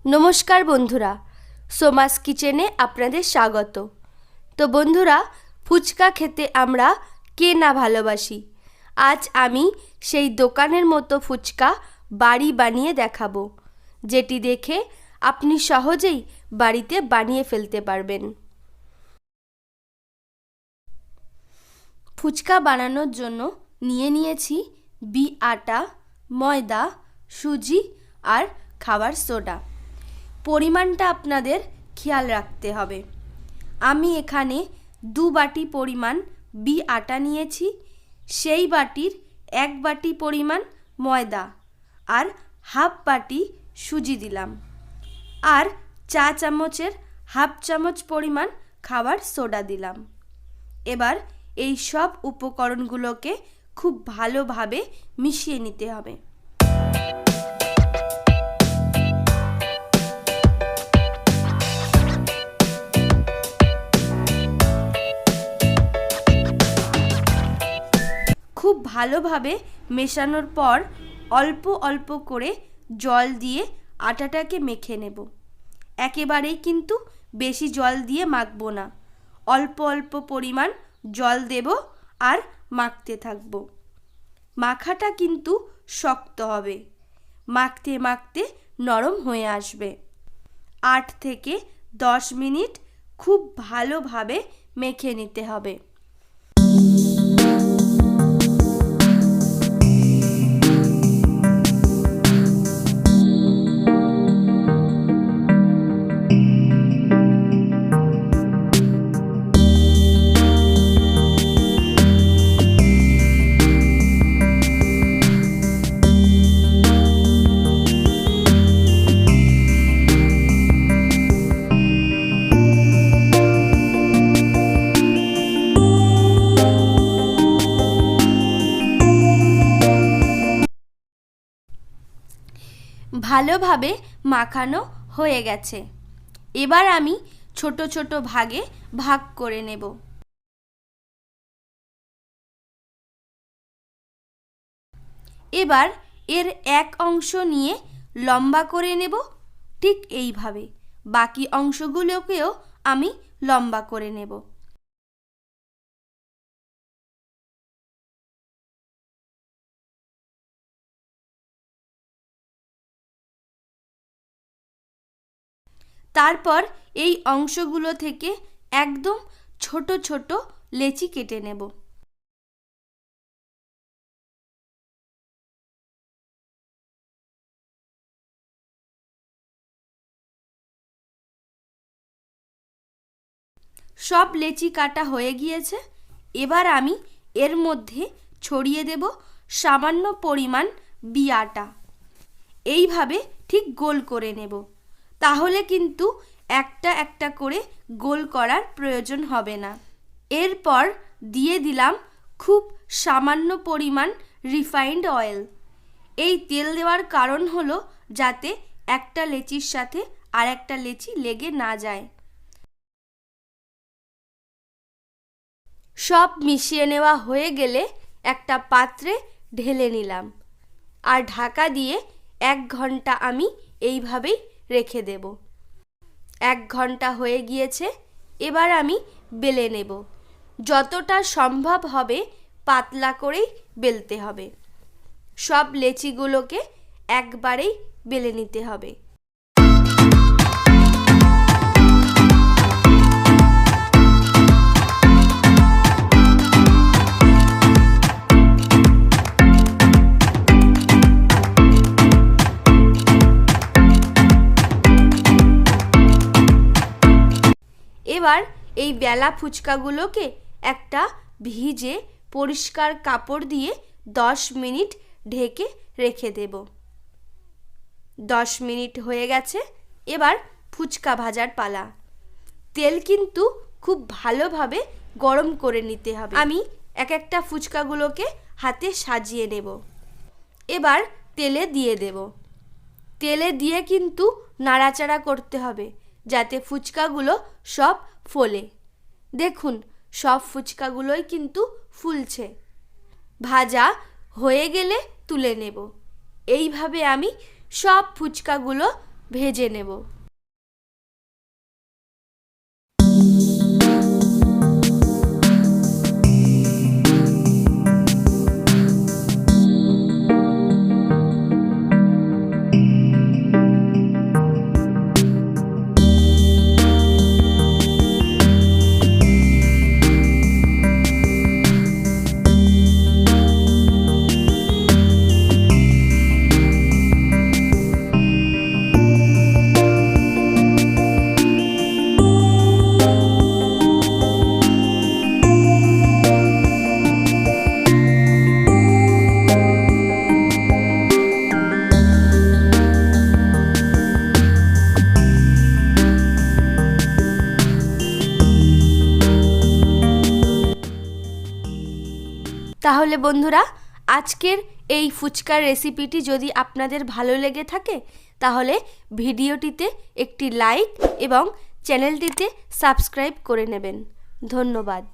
নমস্কার বন্ধুরা, সোমাস কিচেনে আপনাদের স্বাগত। তো বন্ধুরা, ফুচকা খেতে আমরা কে না ভালোবাসি। আজ আমি সেই দোকানের মতো ফুচকা বাড়ি বানিয়ে দেখাবো, যেটি দেখে আপনি সহজেই বাড়িতে বানিয়ে ফেলতে পারবেন। ফুচকা বানানোর জন্য নিয়ে নিয়েছি আটা, ময়দা, সুজি আর খাবার সোডা। পরিমাণটা আপনাদের খেয়াল রাখতে হবে। আমি এখানে 2 বাটি পরিমাণ আটা নিয়েছি, সেই বাটির 1 বাটি পরিমাণ ময়দা আর হাফ বাটি সুজি দিলাম, আর চা চামচের হাফ চামচ পরিমাণ খাবার সোডা দিলাম। এবার এই সব উপকরণগুলোকে খুব ভালোভাবে মিশিয়ে নিতে হবে। খুব ভালোভাবে মেশানোর পর অল্প অল্প করে জল দিয়ে আটাটাকে মেখে নেব। একেবারেই কিন্তু বেশি জল দিয়ে মাখবো না, অল্প অল্প পরিমাণ জল দেব আর মাখতে থাকব। মাখাটা কিন্তু শক্ত হবে, মাখতে মাখতে নরম হয়ে আসবে। 8 থেকে 10 মিনিট খুব ভালোভাবে মেখে নিতে হবে। ভালোভাবে মাখানো হয়ে গেছে। এবার আমি ছোট ছোট ভাগে ভাগ করে নেব। এবার এর এক অংশ নিয়ে লম্বা করে নেব, ঠিক এইভাবে বাকি অংশগুলোকেও আমি লম্বা করে নেব। তারপর এই অংশগুলো থেকে একদম ছোট ছোট লেচি কেটে নেব। সব লেচি কাটা হয়ে গিয়েছে। এবার আমি এর মধ্যে ছড়িয়ে দেব সামান্য পরিমাণ আটা। এইভাবে ঠিক গোল করে নেব, তাহলে কিন্তু একটা একটা করে গোল করার প্রয়োজন হবে না। এরপর দিয়ে দিলাম খুব সামান্য পরিমাণ রিফাইন্ড অয়েল। এই তেল দেওয়ার কারণ হলো যাতে একটা লেচির সাথে আর একটা লেচি লেগে না যায়। সব মিশিয়ে নেওয়া হয়ে গেলে একটা পাত্রে ঢেলে নিলাম, আর ঢাকা দিয়ে 1 ঘন্টা আমি এইভাবেই রেখে দেব। 1 ঘন্টা হয়ে গিয়েছে। এবার আমি বেলে নেব। যতটা সম্ভব হবে পাতলা করেই বেলতে হবে। সব লেচিগুলোকে একবারেই বেলে নিতে হবে। এবার এই বেলা ফুচকাগুলোকে একটা ভিজে পরিষ্কার কাপড় দিয়ে 10 মিনিট ঢেকে রেখে দেব। 10 মিনিট হয়ে গেছে। এবার ফুচকা ভাজার পালা। তেল কিন্তু খুব ভালোভাবে গরম করে নিতে হবে। আমি এক একটা ফুচকাগুলোকে হাতে সাজিয়ে নেব। এবার তেলে দিয়ে দেব। তেলে দিয়ে কিন্তু নাড়াচাড়া করতে হবে যাতে ফুচকাগুলো সব ফোলে। দেখুন, সব ফুচকাগুলোই কিন্তু ফুলছে। ভাজা হয়ে গেলে তুলে নেব। এইভাবে আমি সব ফুচকাগুলো ভেজে নেব। তাহলে বন্ধুরা, আজকের এই ফুচকার রেসিপিটি যদি আপনাদের ভালো লেগে থাকে তাহলে ভিডিওটিতে একটি লাইক এবং চ্যানেলটিতে সাবস্ক্রাইব করে নেবেন। ধন্যবাদ।